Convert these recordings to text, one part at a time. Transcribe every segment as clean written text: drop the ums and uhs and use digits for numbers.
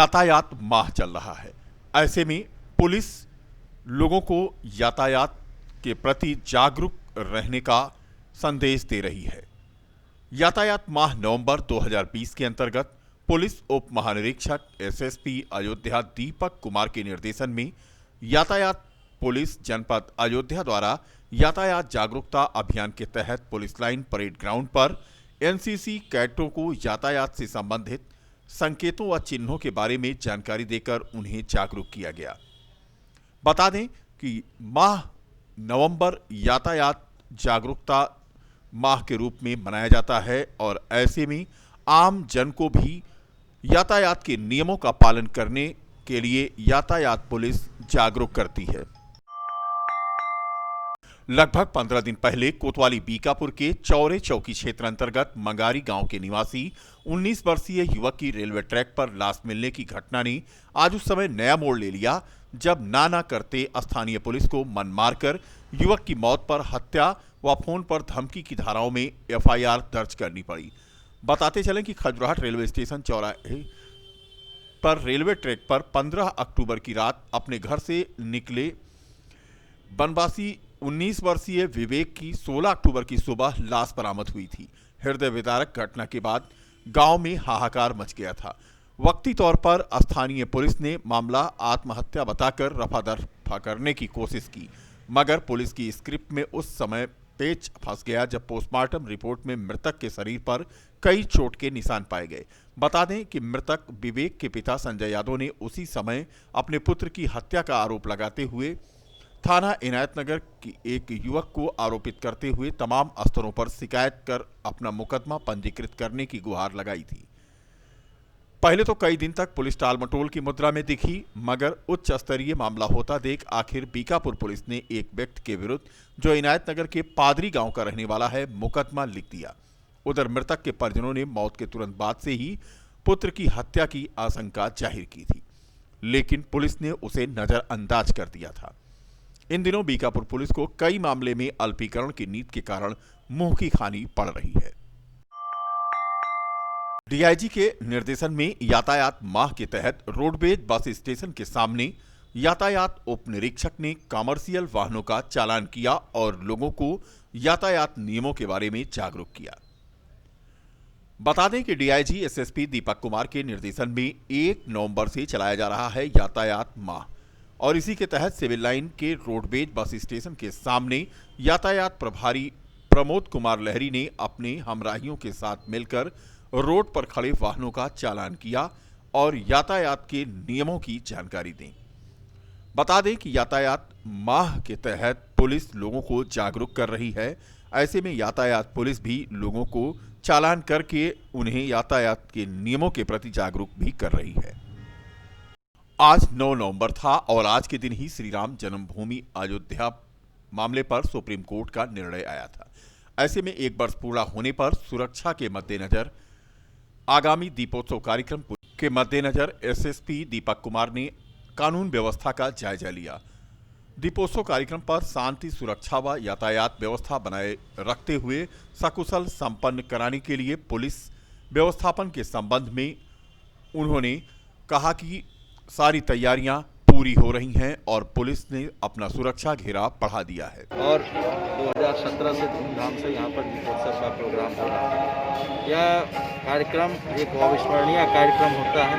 यातायात माह चल रहा है। ऐसे में पुलिस लोगों को यातायात के प्रति जागरूक रहने का संदेश दे रही है। यातायात माह नवंबर 2020 के अंतर्गत पुलिस उप महानिरीक्षक एसएसपी अयोध्या दीपक कुमार के निर्देशन में यातायात पुलिस जनपद अयोध्या द्वारा यातायात जागरूकता अभियान के तहत पुलिस लाइन परेड ग्राउंड पर एनसीसी कैडेटों को यातायात से संबंधित संकेतों व चिन्हों के बारे में जानकारी देकर उन्हें जागरूक किया गया। बता दें कि माह नवंबर यातायात जागरूकता माह के रूप में मनाया जाता है और ऐसे में आम जन को भी यातायात के नियमों का पालन करने के लिए यातायात पुलिस जागरूक करती है। लगभग 15 दिन पहले कोतवाली बीकापुर के चौरे चौकी क्षेत्र अंतर्गत मंगारी गांव के निवासी 19 वर्षीय युवक की रेलवे ट्रैक पर लाश मिलने की घटना ने आज उस समय नया मोड़ ले लिया, जब ना करते स्थानीय पुलिस को मन मारकर युवक की मौत पर हत्या व फोन पर धमकी की धाराओं में एफआईआर दर्ज करनी पड़ी। बताते चलें कि खजुराहोट रेलवे स्टेशन चौराहे पर रेलवे ट्रैक पर 15 अक्टूबर की रात अपने घर से निकले बनवासी 19 वर्षीय विवेक की 16 अक्टूबर की सुबह लाश बरामद हुई थी। हृदय विदारक घटना के बाद गांव में हाहाकार मच गया था। वक्ती तौर पर स्थानीय पुलिस ने मामला आत्महत्या बताकर रफा दफा करने की कोशिश की, मगर पुलिस की स्क्रिप्ट में उस समय पेच फंस गया जब पोस्टमार्टम रिपोर्ट में मृतक के शरीर पर कई चोट के निशान पाए गए। बता दें कि मृतक विवेक के पिता संजय यादव ने उसी समय अपने पुत्र की हत्या का आरोप लगाते हुए थाना इनायतनगर की एक युवक को आरोपित करते हुए तमाम स्तरों पर शिकायत कर अपना मुकदमा पंजीकृत करने की गुहार लगाई थी। पहले तो कई दिन तक पुलिस टालमटोल की मुद्रा में दिखी, मगर उच्च स्तरीय मामला होता देख आखिर बीकापुर पुलिस ने एक व्यक्ति के विरुद्ध, जो इनायतनगर के पादरी गांव का रहने वाला है, मुकदमा लिख दिया। उधर मृतक के परिजनों ने मौत के तुरंत बाद से ही पुत्र की हत्या की आशंका जाहिर की थी, लेकिन पुलिस ने उसे नजरअंदाज कर दिया था। इन दिनों बीकापुर पुलिस को कई मामले में अल्पीकरण की नीति के कारण मुंह की खानी पड़ रही है। डीआईजी के निर्देशन में यातायात माह के तहत रोडवेज बस स्टेशन के सामने यातायात उप निरीक्षक ने कमर्शियल वाहनों का चालान किया और लोगों को यातायात नियमों के बारे में जागरूक किया। बता दें कि डीआईजी एसएसपी दीपक कुमार के निर्देशन में 1 नवंबर से चलाया जा रहा है यातायात माह, और इसी के तहत सिविल लाइन के रोडवेज बस स्टेशन के सामने यातायात प्रभारी प्रमोद कुमार लहरी ने अपने हमराहियों के साथ मिलकर रोड पर खड़े वाहनों का चालान किया और यातायात के नियमों की जानकारी दी। बता दें कि यातायात माह के तहत पुलिस लोगों को जागरूक कर रही है। ऐसे में यातायात पुलिस भी लोगों को चालान करके उन्हें यातायात के नियमों के प्रति जागरूक भी कर रही है। आज 9 नवंबर था और आज के दिन ही श्री राम जन्मभूमि अयोध्या मामले पर सुप्रीम कोर्ट का निर्णय आया था। ऐसे में एक वर्ष पूरा होने पर सुरक्षा के मद्देनजर आगामी दीपोत्सव कार्यक्रम के मद्देनजर एसएसपी दीपक कुमार ने कानून व्यवस्था का जायजा लिया। दीपोत्सव कार्यक्रम पर शांति, सुरक्षा व यातायात व्यवस्था बनाए रखते हुए सकुशल संपन्न कराने के लिए पुलिस व्यवस्थापन के संबंध में उन्होंने कहा कि सारी तैयारियां पूरी हो रही हैं और पुलिस ने अपना सुरक्षा घेरा बढ़ा दिया है। और 2017 से धूमधाम से यहाँ पर दीपोत्सव का प्रोग्राम हो रहा है। यह कार्यक्रम एक अविस्मरणीय कार्यक्रम होता है,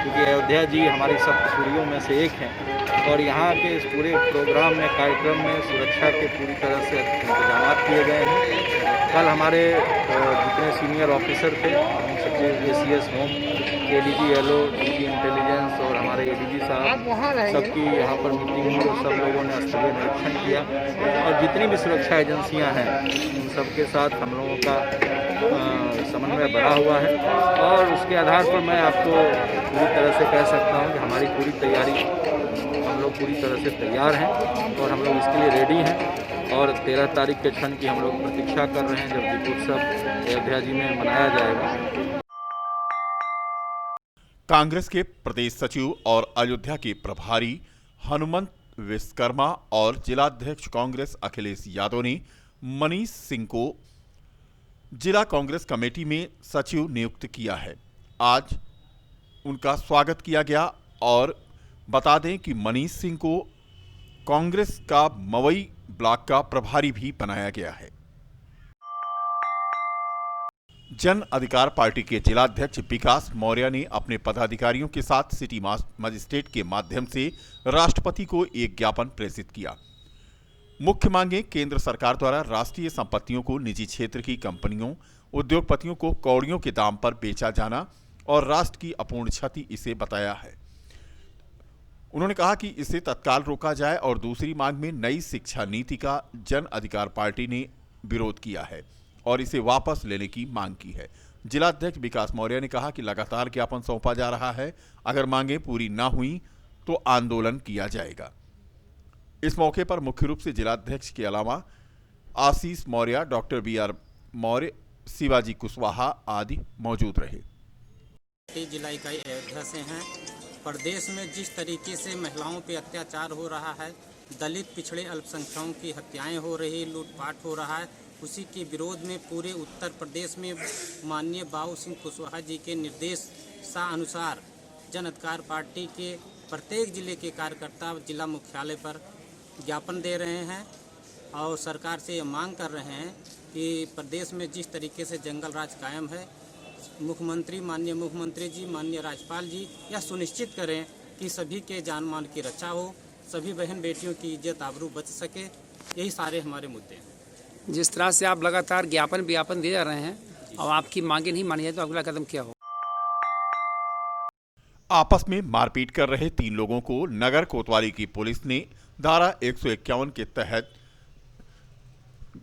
क्योंकि अयोध्या जी हमारी सप्तशूरियों में से एक हैं और यहाँ के इस पूरे प्रोग्राम में, कार्यक्रम में सुरक्षा के पूरी तरह से इंतजाम किए गए हैं। कल हमारे जितने सीनियर ऑफिसर थे, सचिव ACS home, ADG LO, DG intelligence और हमारे एडीजी साहब, सबकी यहाँ पर मीटिंग हुई और सब लोगों ने स्थलीय निरीक्षण किया और जितनी भी सुरक्षा एजेंसियाँ हैं उन सबके साथ हम लोगों का समन्वय बढ़ा हुआ है। और उसके आधार पर मैं आपको पूरी तरह से कह सकता हूँ कि हमारी पूरी तैयारी, हम लोग पूरी तरह से तैयार हैं और हम लोग इसके लिए रेडी हैं और 13 तारीख के क्षण की हम लोग प्रतीक्षा कर रहे हैं जब दीपोत्सव अयोध्या जी में मनाया जाएगा। कांग्रेस के प्रदेश सचिव और अयोध्या के प्रभारी हनुमंत विश्वकर्मा और जिलाध्यक्ष कांग्रेस अखिलेश यादव ने मनीष सिंह को जिला कांग्रेस कमेटी में सचिव नियुक्त किया है। आज उनका स्वागत किया गया। और बता दें कि मनीष सिंह को कांग्रेस का मवई ब्लॉक का प्रभारी भी बनाया गया है। जन अधिकार पार्टी के जिलाध्यक्ष विकास मौर्य ने अपने पदाधिकारियों के साथ सिटी मजिस्ट्रेट के माध्यम से राष्ट्रपति को एक ज्ञापन प्रेषित किया। मुख्य मांगे केंद्र सरकार द्वारा राष्ट्रीय संपत्तियों को निजी क्षेत्र की कंपनियों, उद्योगपतियों को कौड़ियों के दाम पर बेचा जाना और राष्ट्र की अपूर्ण क्षति इसे बताया है। उन्होंने कहा कि इसे तत्काल रोका जाए और दूसरी मांग में नई शिक्षा नीति का जन अधिकार पार्टी ने विरोध किया है और इसे वापस लेने की मांग की है। जिलाध्यक्ष विकास मौर्य ने कहा कि लगातार ज्ञापन सौंपा जा रहा है, अगर मांगें पूरी ना हुई तो आंदोलन किया जाएगा। इस मौके पर मुख्य रूप से जिलाध्यक्ष के अलावा आशीष मौर्य, डॉक्टर BR मौर्य, शिवाजी कुशवाहा आदि मौजूद रहे। जिला इकाई अयोध्या से हैं। प्रदेश में जिस तरीके से महिलाओं पे अत्याचार हो रहा है, दलित पिछड़े अल्पसंख्यकों की हत्याएं हो रही, लूटपाट हो रहा है, उसी के विरोध में पूरे उत्तर प्रदेश में माननीय बाबू सिंह कुशवाहा जी के निर्देशानुसार जन अधिकार पार्टी के प्रत्येक जिले के कार्यकर्ता जिला मुख्यालय पर ज्ञापन दे रहे हैं और सरकार से ये मांग कर रहे हैं कि प्रदेश में जिस तरीके से जंगल राज कायम है, माननीय मुख्यमंत्री जी, माननीय राज्यपाल जी यह सुनिश्चित करें कि सभी के जान माल की रक्षा हो, सभी बहन बेटियों की इज्जत आबरू बच सके। यही सारे हमारे मुद्दे हैं। जिस तरह से आप लगातार ज्ञापन दिए जा रहे हैं और आपकी मांगे नहीं मानी जाए तो अगला कदम क्या हो? आपस में मारपीट कर रहे 3 लोगों को नगर कोतवाली की पुलिस ने धारा 151 के तहत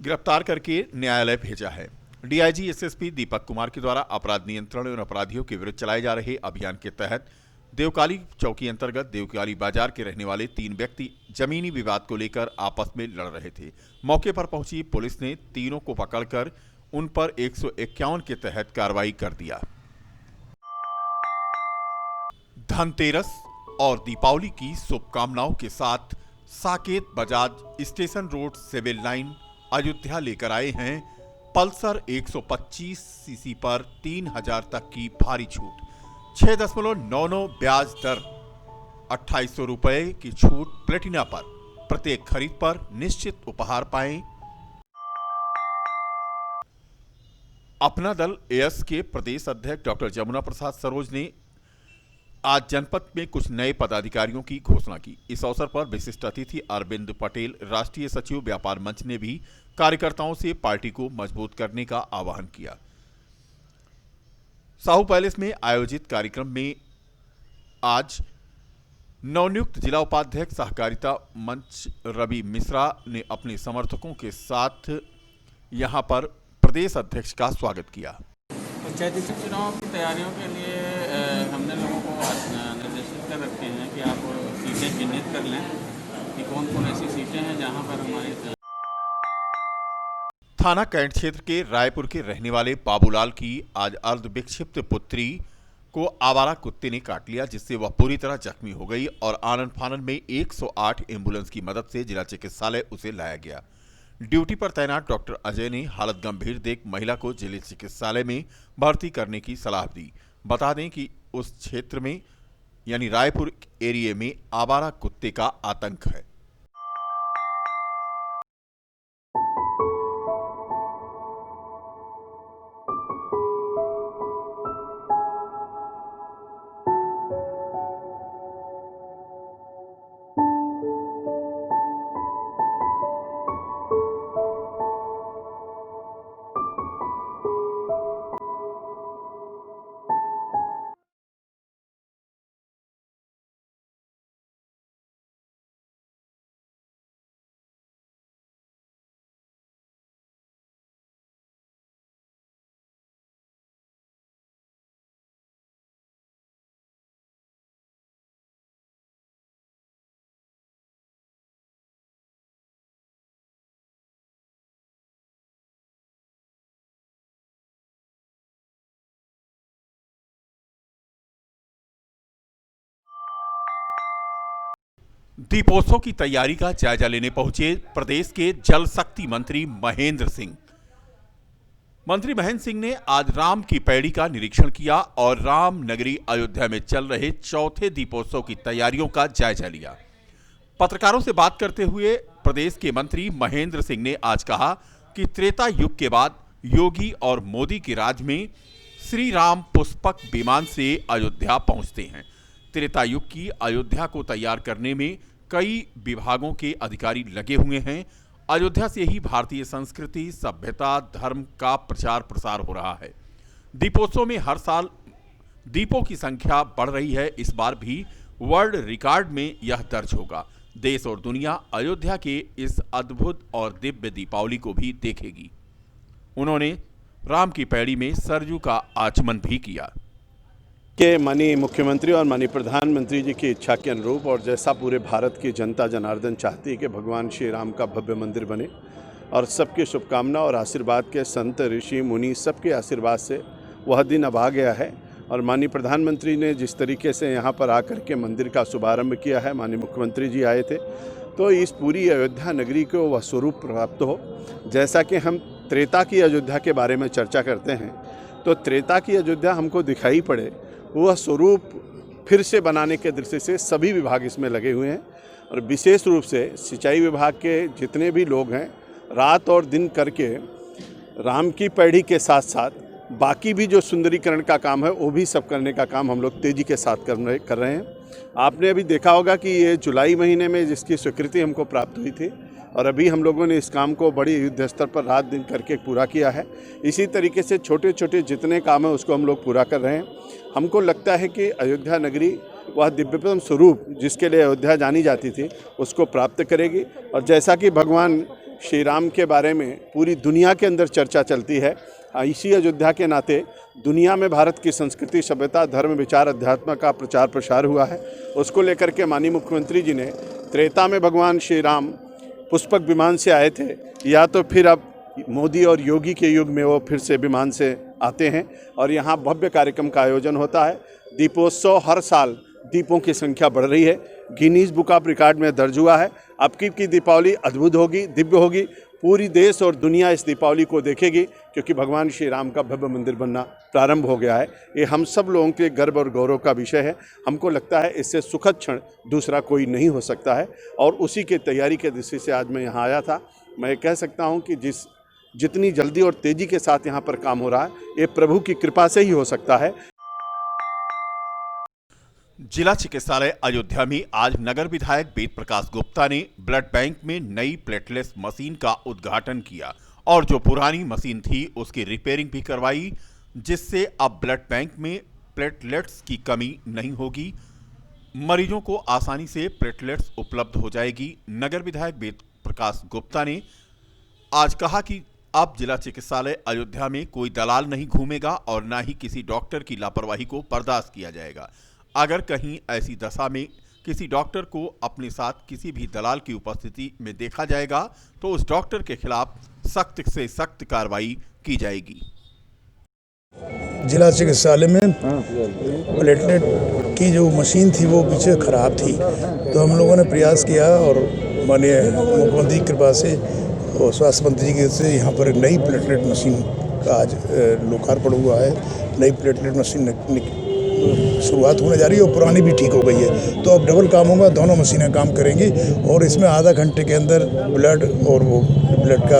गिरफ्तार करके न्यायालय भेजा है। DIG SSP दीपक कुमार के द्वारा अपराध नियंत्रण और अपराधियों के विरुद्ध चलाए जा रहे अभियान के तहत देवकाली चौकी अंतर्गत देवकाली बाजार के रहने वाले 3 व्यक्ति जमीनी विवाद को लेकर आपस में लड़ रहे थे। मौके पर पहुंची पुलिस ने तीनों को पकड़कर उन पर 151 के तहत कार्रवाई कर दिया। धनतेरस और दीपावली की शुभकामनाओं के साथ Saket Bajaj station road civil line Ayodhya लेकर आए हैं पल्सर 125 सीसी पर 3000 तक की भारी छूट। 6.99 ब्याज दर, 2800 रुपए की छूट प्लेटिना पर। प्रत्येक खरीद पर निश्चित उपहार पाएं। अपना दल एएस के प्रदेश अध्यक्ष डॉक्टर जमुना प्रसाद सरोज ने आज जनपद में कुछ नए पदाधिकारियों की घोषणा की। इस अवसर पर विशिष्ट अतिथि अरविंद पटेल, राष्ट्रीय सचिव व्यापार मंच ने भी कार्यकर्ताओं से पार्टी को मजबूत करने का आह्वान किया। साहू पैलेस में आयोजित कार्यक्रम में आज नवनियुक्त जिला उपाध्यक्ष सहकारिता मंच रवि मिश्रा ने अपने समर्थकों के साथ यहां पर प्रदेश अध्यक्ष का स्वागत किया। पंचायती चुनाव की तैयारियों के लिए हमने लोगों को निर्देशित कर रखे हैं कि आप सीटें चिन्हित कर लें कि कौन कौन ऐसी सीटें हैं जहां पर हमारे थाना कैंट क्षेत्र के रायपुर के रहने वाले बाबूलाल की आज अर्धविक्षिप्त पुत्री को आवारा कुत्ते ने काट लिया, जिससे वह पूरी तरह जख्मी हो गई और आनन फानन में 108 एम्बुलेंस की मदद से जिला चिकित्सालय उसे लाया गया। ड्यूटी पर तैनात डॉक्टर अजय ने हालत गंभीर देख महिला को जिला चिकित्सालय में भर्ती करने की सलाह दी। बता दें कि उस क्षेत्र में यानी रायपुर एरिया में आवारा कुत्ते का आतंक है। दीपोत्सव की तैयारी का जायजा लेने पहुंचे प्रदेश के जल शक्ति मंत्री महेंद्र सिंह। मंत्री महेंद्र सिंह ने आज राम की पैड़ी का निरीक्षण किया और राम नगरी अयोध्या में चल रहे चौथे दीपोत्सव की तैयारियों का जायजा लिया। पत्रकारों से बात करते हुए प्रदेश के मंत्री महेंद्र सिंह ने आज कहा कि त्रेता युग के बाद योगी और मोदी के राज में श्री राम पुष्पक विमान से अयोध्या पहुंचते हैं। त्रेता युग की अयोध्या को तैयार करने में कई विभागों के अधिकारी लगे हुए हैं। अयोध्या से ही भारतीय संस्कृति, सभ्यता, धर्म का प्रचार प्रसार हो रहा है। दीपोत्सव में हर साल दीपों की संख्या बढ़ रही है। इस बार भी वर्ल्ड रिकॉर्ड में यह दर्ज होगा। देश और दुनिया अयोध्या के इस अद्भुत और दिव्य दीपावली को भी देखेगी। उन्होंने राम की पैड़ी में सरयू का आचमन भी किया। के माननीय मुख्यमंत्री और माननीय प्रधानमंत्री जी की इच्छा के अनुरूप और जैसा पूरे भारत की जनता जनार्दन चाहती है कि भगवान श्री राम का भव्य मंदिर बने और सबके शुभकामना और आशीर्वाद के संत ऋषि मुनि सबके आशीर्वाद से वह दिन अब आ गया है। और माननीय प्रधानमंत्री ने जिस तरीके से यहाँ पर आकर के मंदिर का शुभारंभ किया है, माननीय मुख्यमंत्री जी आए थे, तो इस पूरी अयोध्या नगरी को वह स्वरूप प्राप्त हो। जैसा कि हम त्रेता की अयोध्या के बारे में चर्चा करते हैं, तो त्रेता की अयोध्या हमको दिखाई पड़े वह स्वरूप फिर से बनाने के दृष्टि से सभी विभाग इसमें लगे हुए हैं। और विशेष रूप से सिंचाई विभाग के जितने भी लोग हैं रात और दिन करके राम की पैड़ी के साथ साथ बाकी भी जो सुंदरीकरण का काम है वो भी सब करने का काम हम लोग तेज़ी के साथ कर रहे हैं। आपने अभी देखा होगा कि ये जुलाई महीने में जिसकी स्वीकृति हमको प्राप्त हुई थी और अभी हम लोगों ने इस काम को बड़ी युद्ध स्तर पर रात दिन करके पूरा किया है। इसी तरीके से छोटे छोटे जितने काम हैं उसको हम लोग पूरा कर रहे हैं। हमको लगता है कि अयोध्या नगरी वह दिव्यतम स्वरूप जिसके लिए अयोध्या जानी जाती थी उसको प्राप्त करेगी। और जैसा कि भगवान श्री राम के बारे में पूरी दुनिया के अंदर चर्चा चलती है, इसी अयोध्या के नाते दुनिया में भारत की संस्कृति, सभ्यता, धर्म, विचार, अध्यात्म का प्रचार प्रसार हुआ है। उसको लेकर के माननीय मुख्यमंत्री जी ने त्रेता में भगवान श्री राम पुष्पक विमान से आए थे, या तो फिर अब मोदी और योगी के युग में वो फिर से विमान से आते हैं और यहाँ भव्य कार्यक्रम का आयोजन होता है। दीपोत्सव हर साल दीपों की संख्या बढ़ रही है, गिनीज बुक ऑफ रिकॉर्ड में दर्ज हुआ है। अब की दीपावली अद्भुत होगी, दिव्य होगी। पूरी देश और दुनिया इस दीपावली को देखेगी क्योंकि भगवान श्री राम का भव्य मंदिर बनना प्रारंभ हो गया है। ये हम सब लोगों के गर्व और गौरव का विषय है। हमको लगता है इससे सुखद क्षण दूसरा कोई नहीं हो सकता है और उसी की तैयारी के दृष्टि से आज मैं यहाँ आया था। मैं कह सकता हूँ कि जितनी जल्दी और तेज़ी के साथ यहाँ पर काम हो रहा है ये प्रभु की कृपा से ही हो सकता है। जिला चिकित्सालय अयोध्या में आज नगर विधायक वेद प्रकाश गुप्ता ने ब्लड बैंक में नई प्लेटलेस मशीन का उद्घाटन किया और जो पुरानी मशीन थी उसकी रिपेयरिंग भी करवाई, जिससे अब ब्लड बैंक में प्लेटलेट्स की कमी नहीं होगी। मरीजों को आसानी से प्लेटलेट्स उपलब्ध हो जाएगी। नगर विधायक वेद प्रकाश गुप्ता ने आज कहा कि अब जिला चिकित्सालय अयोध्या में कोई दलाल नहीं घूमेगा और न ही किसी डॉक्टर की लापरवाही को बर्दाश्त किया जाएगा। अगर कहीं ऐसी दशा में किसी डॉक्टर को अपने साथ किसी भी दलाल की उपस्थिति में देखा जाएगा तो उस डॉक्टर के खिलाफ सख्त से सख्त कार्रवाई की जाएगी। जिला चिकित्सालय में प्लेटलेट की जो मशीन थी वो पीछे खराब थी, तो हम लोगों ने प्रयास किया और माननीय मुख्यमंत्री की कृपा से और स्वास्थ्य मंत्री जी से यहाँ पर नई प्लेटलेट मशीन का आज लोकार्पण हुआ है। नई प्लेटलेट मशीन शुरुआत होने जा रही है और पुरानी भी ठीक हो गई है, तो अब डबल काम होगा, दोनों मशीनें काम करेंगी और इसमें आधा घंटे के अंदर ब्लड और वो ब्लड का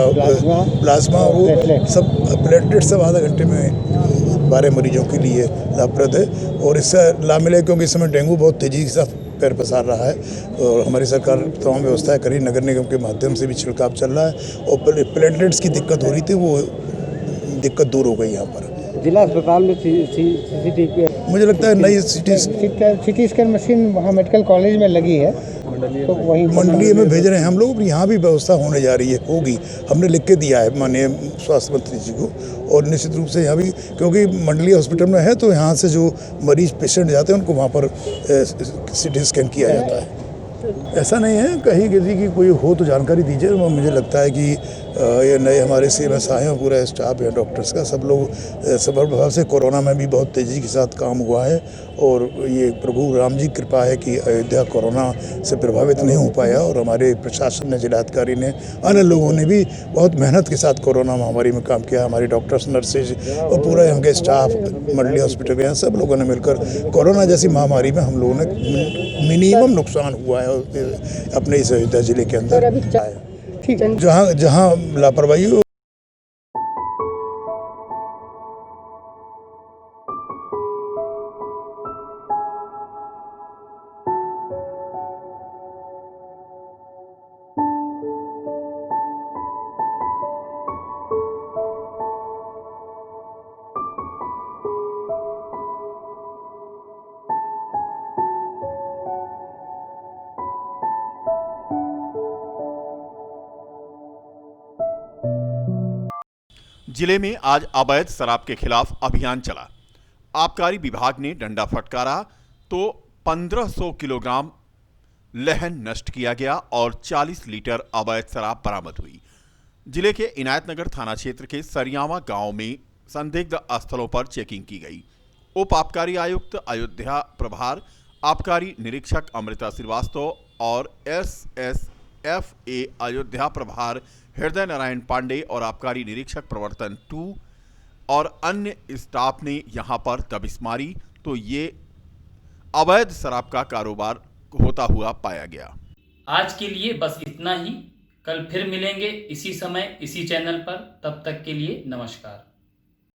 प्लाज्मा वो सब प्लेटलेट सब आधा घंटे में 12 मरीजों के लिए लाभप्रद है। और इससे लाभ मिले क्योंकि इस समय डेंगू बहुत तेज़ी के साथ पैर पसार रहा है और हमारी सरकार तमाम व्यवस्थाएं करी, नगर निगम के माध्यम से भी छिड़काव चल रहा है और प्लेटलेट्स की दिक्कत हो रही थी वो दिक्कत दूर हो गई। यहाँ पर जिला अस्पताल में CCTV मुझे लगता है नई सिटी स्कैन मशीन वहाँ मेडिकल कॉलेज में लगी है, तो वहीं मंडलीय में भेज रहे हैं हम लोग। यहाँ भी व्यवस्था होने जा रही है, होगी, हमने लिख के दिया है माननीय स्वास्थ्य मंत्री जी को। और निश्चित रूप से यहाँ भी क्योंकि मंडलीय हॉस्पिटल में है तो यहाँ से जो मरीज पेशेंट जाते हैं उनको वहाँ पर CT स्कैन किया जाता है। ऐसा नहीं है, कहीं किसी की कोई हो तो जानकारी दीजिए। मुझे लगता है कि ये नए हमारे CMS आए हैं, पूरा स्टाफ है डॉक्टर्स का, सब लोग सफल भाव से, कोरोना में भी बहुत तेज़ी के साथ काम हुआ है और ये प्रभु राम जी की कृपा है कि अयोध्या कोरोना से प्रभावित नहीं हो पाया और हमारे प्रशासन ने, जिलाधिकारी ने, अन्य लोगों ने भी बहुत मेहनत के साथ कोरोना महामारी में काम किया। हमारे डॉक्टर्स, नर्सेज और पूरा यहाँ के स्टाफ, मंडली हॉस्पिटल के यहाँ सब लोगों ने मिलकर कोरोना जैसी महामारी में हम लोगों ने मिनिमम नुकसान हुआ है अपने इस अयोध्या जिले के अंदर। ठीक है, जहाँ लापरवाही हो जिले में आज अवैध शराब के खिलाफ अभियान चला। आबकारी विभाग ने डंडा फटकारा तो 1500 किलोग्राम लहन नष्ट किया गया और 40 लीटर अवैध शराब बरामद हुई। जिले के इनायतनगर थाना क्षेत्र के सरियावा गांव में संदिग्ध स्थलों पर चेकिंग की गई। उप आबकारी आयुक्त अयोध्या प्रभार, आबकारी निरीक्षक अमृता श्रीवास्तव और SSFA अयोध्या प्रभार हृदय नारायण पांडे और आबकारी निरीक्षक प्रवर्तन 2 और अन्य स्टाफ ने यहां पर दबिश मारी तो ये अवैध शराब का कारोबार होता हुआ पाया गया। आज के लिए बस इतना ही। कल फिर मिलेंगे इसी समय इसी चैनल पर। तब तक के लिए नमस्कार।